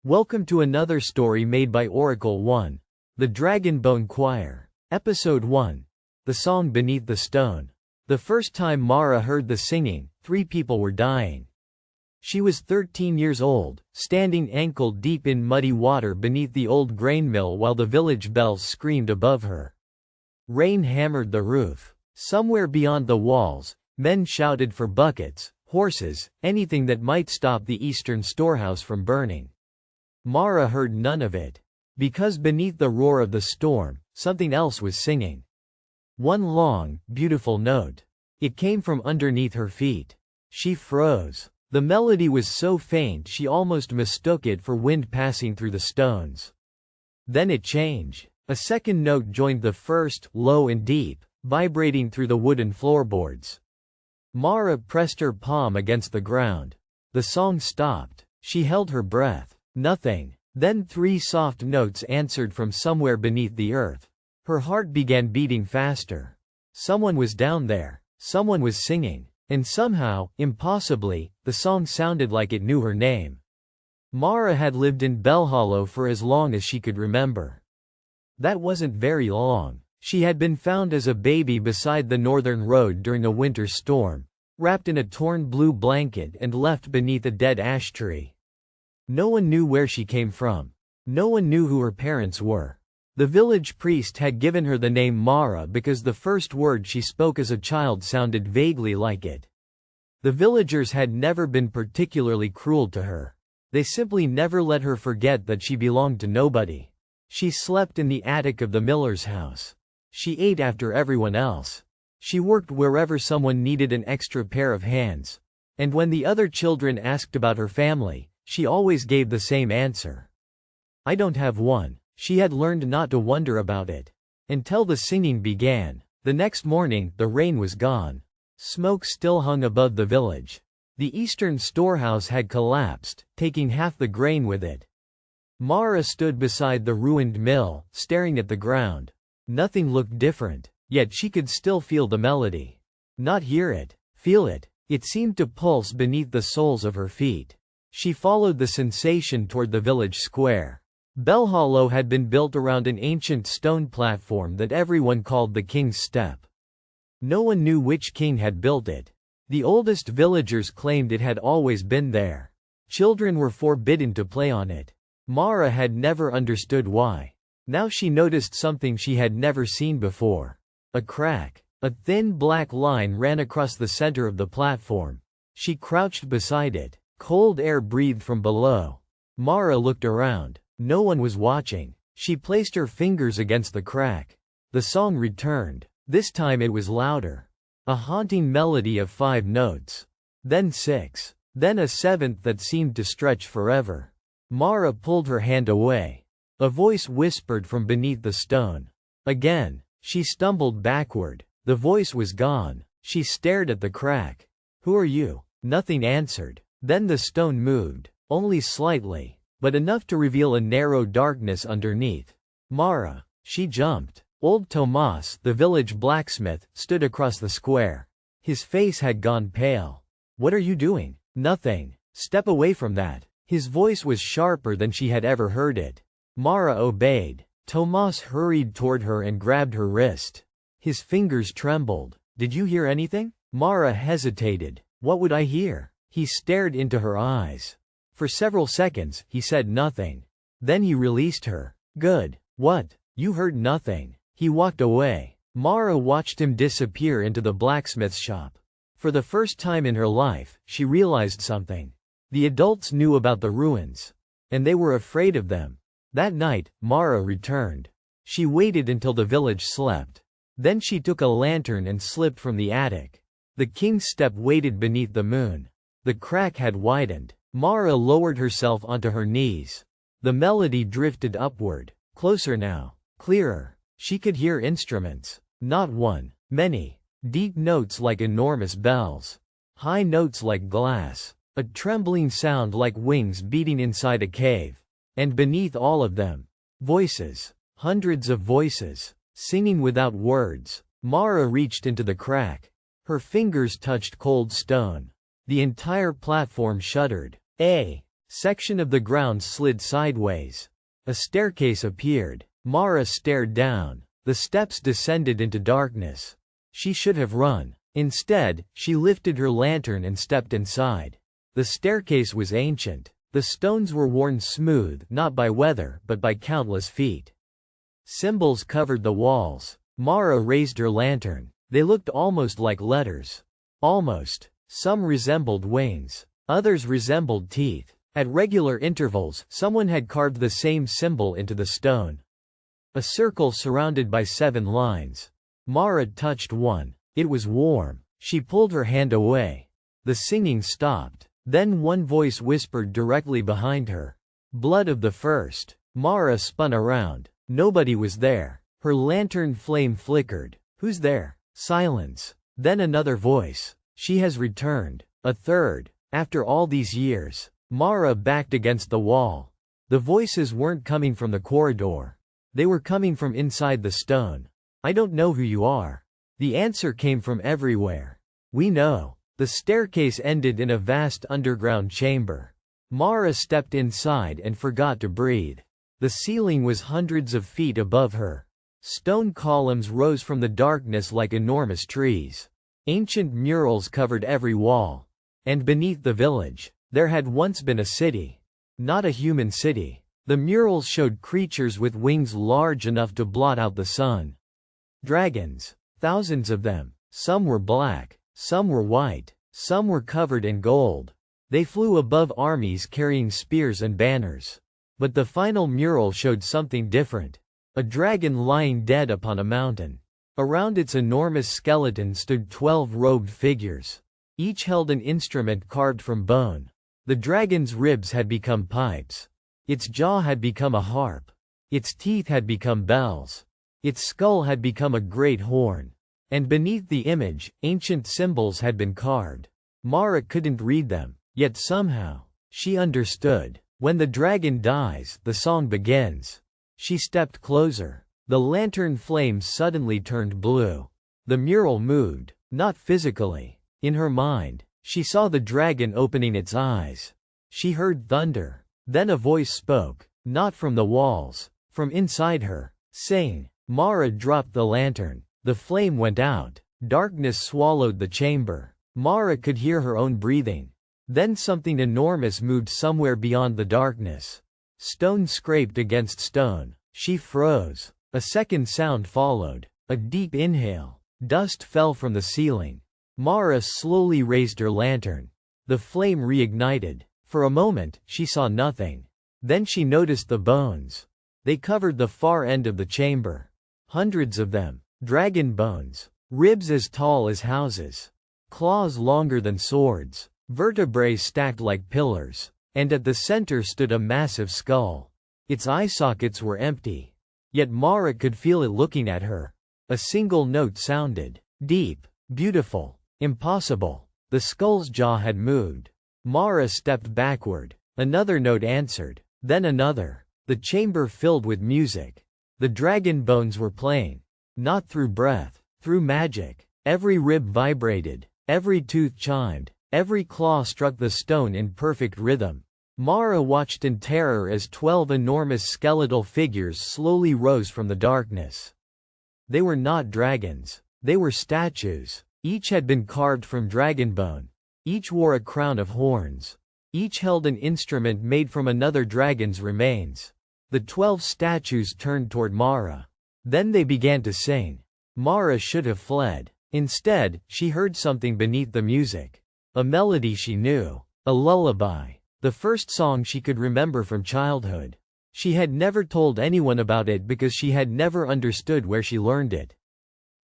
Welcome to another story made by Oracle 1. The Dragonbone Choir. Episode 1. The Song Beneath the Stone. The first time Mara heard the singing, 3 people were dying. She was 13 years old, standing ankle-deep in muddy water beneath the old grain mill while the village bells screamed above her. Rain hammered the roof. Somewhere beyond the walls, men shouted for buckets, horses, anything that might stop the eastern storehouse from burning. Mara heard none of it. Because beneath the roar of the storm, something else was singing. One long, beautiful note. It came from underneath her feet. She froze. The melody was so faint she almost mistook it for wind passing through the stones. Then it changed. A second note joined the first, low and deep, vibrating through the wooden floorboards. Mara pressed her palm against the ground. The song stopped. She held her breath. Nothing. Then 3 soft notes answered from somewhere beneath the earth. Her heart began beating faster. Someone was down there. Someone was singing. And somehow, impossibly, the song sounded like it knew her name. Mara had lived in Bellhollow for as long as she could remember. That wasn't very long. She had been found as a baby beside the northern road during a winter storm, wrapped in a torn blue blanket and left beneath a dead ash tree. No one knew where she came from. No one knew who her parents were. The village priest had given her the name Mara because the first word she spoke as a child sounded vaguely like it. The villagers had never been particularly cruel to her. They simply never let her forget that she belonged to nobody. She slept in the attic of the miller's house. She ate after everyone else. She worked wherever someone needed an extra pair of hands. And when the other children asked about her family, she always gave the same answer. I don't have one. She had learned not to wonder about it. Until the singing began. The next morning, the rain was gone. Smoke still hung above the village. The eastern storehouse had collapsed, taking half the grain with it. Mara stood beside the ruined mill, staring at the ground. Nothing looked different, yet she could still feel the melody. Not hear it, feel it. It seemed to pulse beneath the soles of her feet. She followed the sensation toward the village square. Bellhollow had been built around an ancient stone platform that everyone called the King's Step. No one knew which king had built it. The oldest villagers claimed it had always been there. Children were forbidden to play on it. Mara had never understood why. Now she noticed something she had never seen before. A crack. A thin black line ran across the center of the platform. She crouched beside it. Cold air breathed from below. Mara looked around. No one was watching. She placed her fingers against the crack. The song returned. This time it was louder. A haunting melody of 5 notes. Then 6. Then a 7th that seemed to stretch forever. Mara pulled her hand away. A voice whispered from beneath the stone. Again. She stumbled backward. The voice was gone. She stared at the crack. Who are you? Nothing answered. Then the stone moved. Only slightly, but enough to reveal a narrow darkness underneath. Mara. She jumped. Old Tomas, the village blacksmith, stood across the square. His face had gone pale. What are you doing? Nothing. Step away from that. His voice was sharper than she had ever heard it. Mara obeyed. Tomas hurried toward her and grabbed her wrist. His fingers trembled. Did you hear anything? Mara hesitated. What would I hear? He stared into her eyes. For several seconds, he said nothing. Then he released her. Good. What? You heard nothing. He walked away. Mara watched him disappear into the blacksmith's shop. For the first time in her life, she realized something. The adults knew about the ruins. And they were afraid of them. That night, Mara returned. She waited until the village slept. Then she took a lantern and slipped from the attic. The King's Step waited beneath the moon. The crack had widened. Mara lowered herself onto her knees. The melody drifted upward. Closer now. Clearer. She could hear instruments. Not one. Many. Deep notes like enormous bells. High notes like glass. A trembling sound like wings beating inside a cave. And beneath all of them, voices. Hundreds of voices. Singing without words. Mara reached into the crack. Her fingers touched cold stone. The entire platform shuddered. Section of the ground slid sideways. A staircase appeared. Mara stared down. The steps descended into darkness. She should have run. Instead, she lifted her lantern and stepped inside. The staircase was ancient. The stones were worn smooth, not by weather, but by countless feet. Symbols covered the walls. Mara raised her lantern. They looked almost like letters. Almost. Some resembled wings. Others resembled teeth. At regular intervals, someone had carved the same symbol into the stone. A circle surrounded by 7 lines. Mara touched one. It was warm. She pulled her hand away. The singing stopped. Then one voice whispered directly behind her. Blood of the first. Mara spun around. Nobody was there. Her lantern flame flickered. Who's there? Silence. Then another voice. She has returned. A third. After all these years. Mara backed against the wall. The voices weren't coming from the corridor. They were coming from inside the stone. I don't know who you are. The answer came from everywhere. We know. The staircase ended in a vast underground chamber. Mara stepped inside and forgot to breathe. The ceiling was hundreds of feet above her. Stone columns rose from the darkness like enormous trees. Ancient murals covered every wall. And beneath the village, there had once been a city. Not a human city. The murals showed creatures with wings large enough to blot out the sun. Dragons. Thousands of them. Some were black. Some were white. Some were covered in gold. They flew above armies carrying spears and banners. But the final mural showed something different. A dragon lying dead upon a mountain. Around its enormous skeleton stood 12 robed figures. Each held an instrument carved from bone. The dragon's ribs had become pipes. Its jaw had become a harp. Its teeth had become bells. Its skull had become a great horn. And beneath the image, ancient symbols had been carved. Mara couldn't read them, yet somehow, she understood. When the dragon dies, the song begins. She stepped closer. The lantern flame suddenly turned blue. The mural moved, not physically. In her mind, she saw the dragon opening its eyes. She heard thunder. Then a voice spoke, not from the walls, from inside her. Sing. Mara dropped the lantern. The flame went out. Darkness swallowed the chamber. Mara could hear her own breathing. Then something enormous moved somewhere beyond the darkness. Stone scraped against stone. She froze. A second sound followed. A deep inhale. Dust fell from the ceiling. Mara slowly raised her lantern. The flame reignited. For a moment, she saw nothing. Then she noticed the bones. They covered the far end of the chamber. Hundreds of them. Dragon bones. Ribs as tall as houses. Claws longer than swords. Vertebrae stacked like pillars. And at the center stood a massive skull. Its eye sockets were empty. Yet Mara could feel it looking at her. A single note sounded. Deep. Beautiful. Impossible. The skull's jaw had moved. Mara stepped backward. Another note answered. Then another. The chamber filled with music. The dragon bones were playing. Not through breath. Through magic. Every rib vibrated. Every tooth chimed. Every claw struck the stone in perfect rhythm. Mara watched in terror as 12 enormous skeletal figures slowly rose from the darkness. They were not dragons. They were statues. Each had been carved from dragonbone. Each wore a crown of horns. Each held an instrument made from another dragon's remains. The 12 statues turned toward Mara. Then they began to sing. Mara should have fled. Instead, she heard something beneath the music. A melody she knew. A lullaby. The first song she could remember from childhood. She had never told anyone about it because she had never understood where she learned it.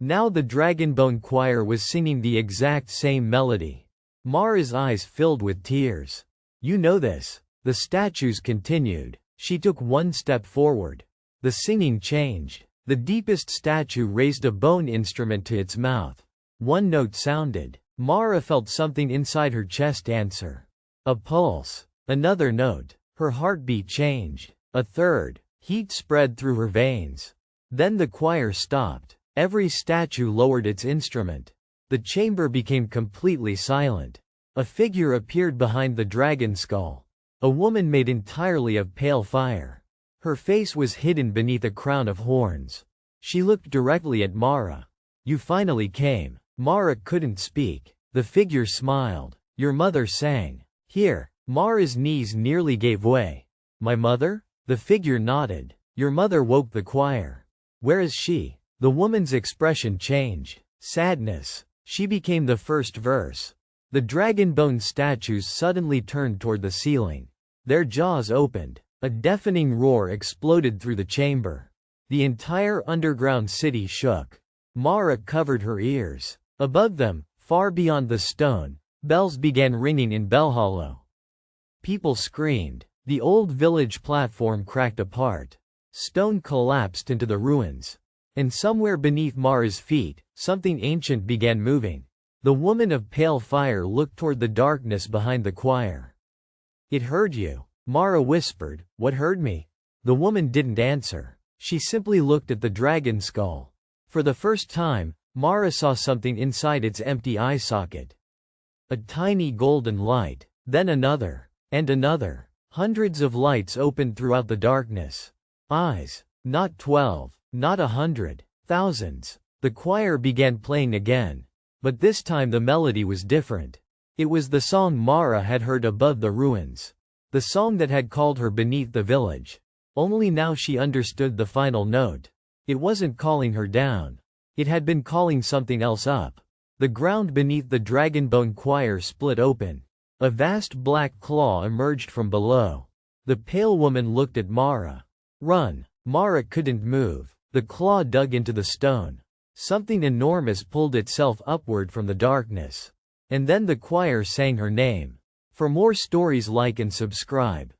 Now the Dragonbone choir was singing the exact same melody. Mara's eyes filled with tears. You know this. The statues continued. She took one step forward. The singing changed. The deepest statue raised a bone instrument to its mouth. One note sounded. Mara felt something inside her chest answer. A pulse. Another note. Her heartbeat changed. A third. Heat spread through her veins. Then the choir stopped. Every statue lowered its instrument. The chamber became completely silent. A figure appeared behind the dragon skull. A woman made entirely of pale fire. Her face was hidden beneath a crown of horns. She looked directly at Mara. "You finally came." Mara couldn't speak. The figure smiled. "Your mother sang." "Here." Mara's knees nearly gave way. "My mother?" The figure nodded. "Your mother woke the choir." "Where is she?" The woman's expression changed. Sadness. She became the first verse. The Dragonbone statues suddenly turned toward the ceiling. Their jaws opened. A deafening roar exploded through the chamber. The entire underground city shook. Mara covered her ears. Above them, far beyond the stone, bells began ringing in Bellhollow. People screamed. The old village platform cracked apart. Stone collapsed into the ruins. And somewhere beneath Mara's feet, something ancient began moving. The woman of pale fire looked toward the darkness behind the choir. "It heard you," Mara whispered. "What heard me?" The woman didn't answer. She simply looked at the dragon skull. For the first time, Mara saw something inside its empty eye socket. A tiny golden light. Then another. And another. Hundreds of lights opened throughout the darkness. Eyes. Not 12. Not 100. Thousands. The choir began playing again. But this time the melody was different. It was the song Mara had heard above the ruins. The song that had called her beneath the village. Only now she understood the final note. It wasn't calling her down. It had been calling something else up. The ground beneath the Dragonbone choir split open. A vast black claw emerged from below. The pale woman looked at Mara. "Run." Mara couldn't move. The claw dug into the stone. Something enormous pulled itself upward from the darkness. And then the choir sang her name. For more stories, like and subscribe.